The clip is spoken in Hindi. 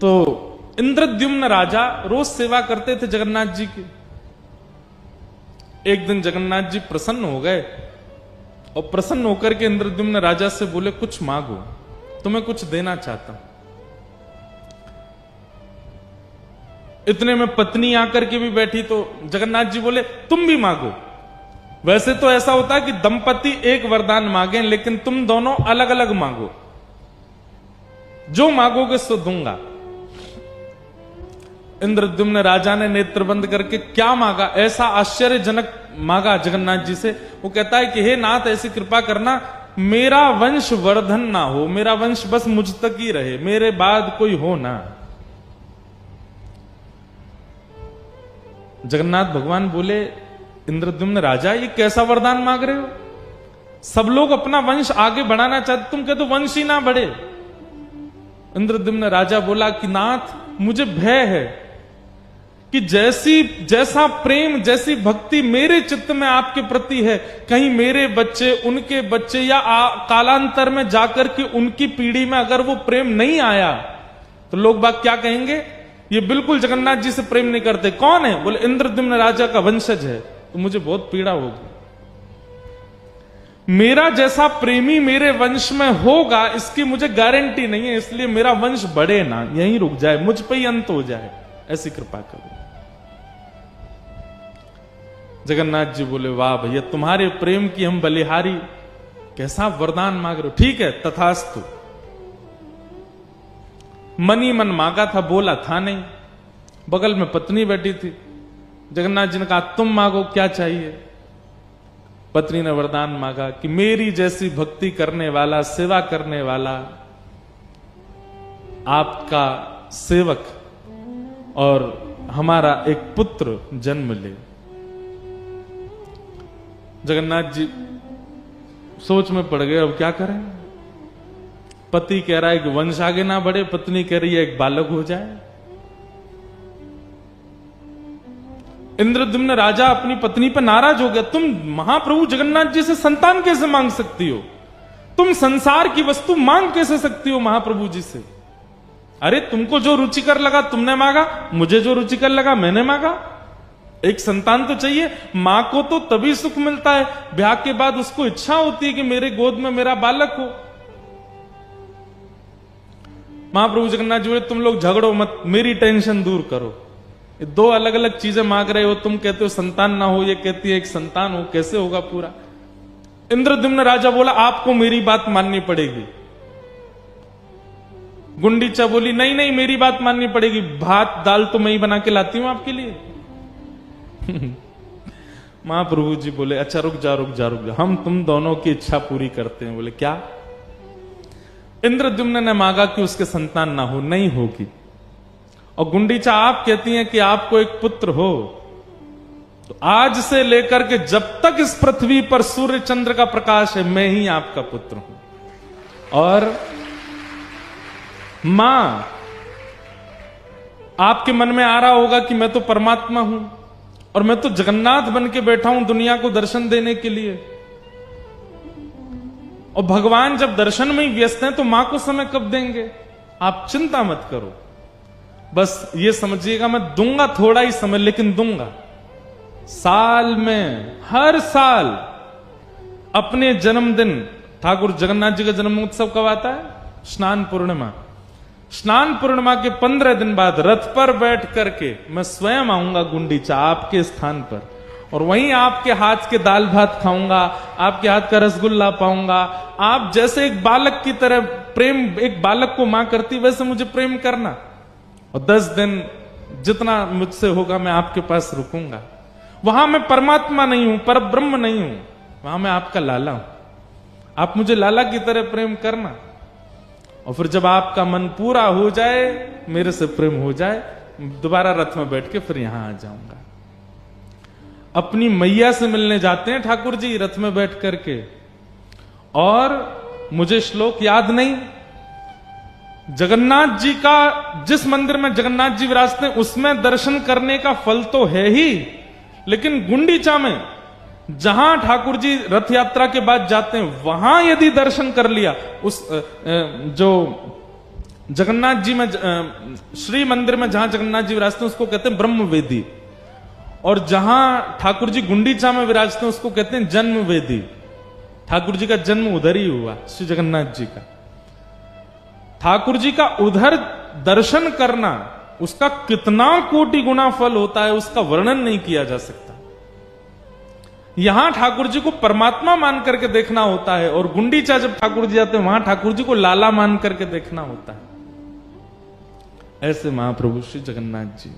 तो इंद्रद्युम्न राजा रोज सेवा करते थे जगन्नाथ जी की। एक दिन जगन्नाथ जी प्रसन्न हो गए और प्रसन्न होकर के इंद्रद्युम्न राजा से बोले, कुछ मांगो, तुम्हें कुछ देना चाहता हूं। इतने में पत्नी आकर के भी बैठी तो जगन्नाथ जी बोले, तुम भी मांगो। वैसे तो ऐसा होता है कि दंपति एक वरदान मांगे, लेकिन तुम दोनों अलग अलग मांगो, जो मांगोगे सो दूंगा। इंद्रद्युम्न राजा ने नेत्र बंद करके क्या मांगा, ऐसा आश्चर्यजनक मांगा जगन्नाथ जी से। वो कहता है कि हे नाथ, ऐसी कृपा करना, मेरा वंश वर्धन ना हो, मेरा वंश बस मुझ तक ही रहे, मेरे बाद कोई हो ना। जगन्नाथ भगवान बोले, इंद्रद्युम्न राजा, ये कैसा वरदान मांग रहे हो? सब लोग अपना वंश आगे बढ़ाना चाहते, तुम कहते वंश ही ना बढ़े। इंद्रद्युम्न राजा बोला कि नाथ, मुझे भय है कि जैसा प्रेम, जैसी भक्ति मेरे चित्त में आपके प्रति है, कहीं मेरे बच्चे, उनके बच्चे या कालांतर में जाकर के उनकी पीढ़ी में अगर वो प्रेम नहीं आया तो लोग बाग क्या कहेंगे, ये बिल्कुल जगन्नाथ जी से प्रेम नहीं करते। कौन है? बोले इंद्रद्युम्न राजा का वंशज है। तो मुझे बहुत पीड़ा होगी। मेरा जैसा प्रेमी मेरे वंश में होगा इसकी मुझे गारंटी नहीं है, इसलिए मेरा वंश बढ़े ना, यहीं रुक जाए, मुझ पे ही अंत हो जाए, ऐसी कृपा करो। जगन्नाथ जी बोले, वाह भैया, तुम्हारे प्रेम की हम बलिहारी, कैसा वरदान मांग रहे हो। ठीक है, तथास्तु। मन ही मन मांगा था, बोला था नहीं। बगल में पत्नी बैठी थी। जगन्नाथ जी ने कहा, तुम मांगो, क्या चाहिए? पत्नी ने वरदान मांगा कि मेरी जैसी भक्ति करने वाला, सेवा करने वाला आपका सेवक और हमारा एक पुत्र जन्म ले। जगन्नाथ जी सोच में पड़ गए, अब क्या करें? पति कह रहा है कि वंश आगे ना बढ़े, पत्नी कह रही है एक बालक हो जाए। इंद्रद्युम्न राजा अपनी पत्नी पर नाराज हो गया, तुम महाप्रभु जगन्नाथ जी से संतान कैसे मांग सकती हो? तुम संसार की वस्तु मांग कैसे सकती हो महाप्रभु जी से? अरे तुमको जो रुचिकर लगा तुमने मांगा, मुझे जो रुचिकर लगा मैंने मांगा। एक संतान तो चाहिए। मां को तो तभी सुख मिलता है, ब्याह के बाद उसको इच्छा होती है कि मेरे गोद में मेरा बालक हो। महाप्रभु जगन्नाथ जी बोले, तुम लोग झगड़ो मत, मेरी टेंशन दूर करो। ये दो अलग अलग चीजें मांग रहे हो, तुम कहते हो संतान ना हो, ये कहती है एक संतान हो, कैसे होगा पूरा? इंद्रद्युम्न राजा बोला, आपको मेरी बात माननी पड़ेगी। गुंडीचा बोली, नहीं नहीं, मेरी बात माननी पड़ेगी, भात दाल तो मैं ही बना के लाती हूं आपके लिए। महाप्रभु जी बोले, अच्छा रुक जा रुक जा रुक जा, हम तुम दोनों की इच्छा पूरी करते हैं। बोले क्या? इंद्रद्युम्न ने मांगा कि उसके संतान ना हो, नहीं होगी। और गुंडीचा आप कहती हैं कि आपको एक पुत्र हो, तो आज से लेकर के जब तक इस पृथ्वी पर सूर्य चंद्र का प्रकाश है, मैं ही आपका पुत्र हूं। और मां, आपके मन में आ रहा होगा कि मैं तो परमात्मा हूं और मैं तो जगन्नाथ बन के बैठा हूं दुनिया को दर्शन देने के लिए, और भगवान जब दर्शन में ही व्यस्त हैं तो मां को समय कब देंगे? आप चिंता मत करो, बस ये समझिएगा, मैं दूंगा थोड़ा ही समय, लेकिन दूंगा। साल में हर साल अपने जन्मदिन, ठाकुर जगन्नाथ जी का जन्म उत्सव कब आता है? स्नान पूर्णिमा। स्नान पूर्णिमा के 15 दिन बाद रथ पर बैठ करके मैं स्वयं आऊंगा गुंडीचा आपके स्थान पर, और वहीं आपके हाथ के दाल भात खाऊंगा, आपके हाथ का रसगुल्ला पाऊंगा। आप जैसे एक बालक की तरह प्रेम एक बालक को मां करती, वैसे मुझे प्रेम करना, और 10 दिन जितना मुझसे होगा मैं आपके पास रुकूंगा। वहां मैं परमात्मा नहीं हूं, पर ब्रह्म नहीं हूं, वहां मैं आपका लाला हूं। आप मुझे लाला की तरह प्रेम करना, और फिर जब आपका मन पूरा हो जाए, मेरे से प्रेम हो जाए, दोबारा रथ में बैठ के फिर यहां आ जाऊंगा। अपनी मैया से मिलने जाते हैं ठाकुर जी रथ में बैठ करके, और मुझे श्लोक याद नहीं, जगन्नाथ जी का, जिस मंदिर में जगन्नाथ जी विराजते हैं उसमें दर्शन करने का फल तो है ही, लेकिन गुंडीचा में जहां ठाकुर जी रथ यात्रा के बाद जाते हैं, वहां यदि दर्शन कर लिया, उस जो जगन्नाथ जी में श्री मंदिर में जहां जगन्नाथ जी विराजते हैं उसको कहते हैं ब्रह्म वेदी, और जहां ठाकुर जी गुंडीचा में विराजते हैं उसको कहते हैं जन्म वेदी। ठाकुर जी का जन्म उधर ही हुआ, श्री जगन्नाथ जी का। ठाकुर जी का उधर दर्शन करना, उसका कितना कोटि गुना फल होता है उसका वर्णन नहीं किया जा सकता। यहां ठाकुर जी को परमात्मा मान करके देखना होता है, और गुंडीचा जब ठाकुर जी जाते हैं वहां ठाकुर जी को लाला मान करके देखना होता है। ऐसे महाप्रभु श्री जगन्नाथ जी।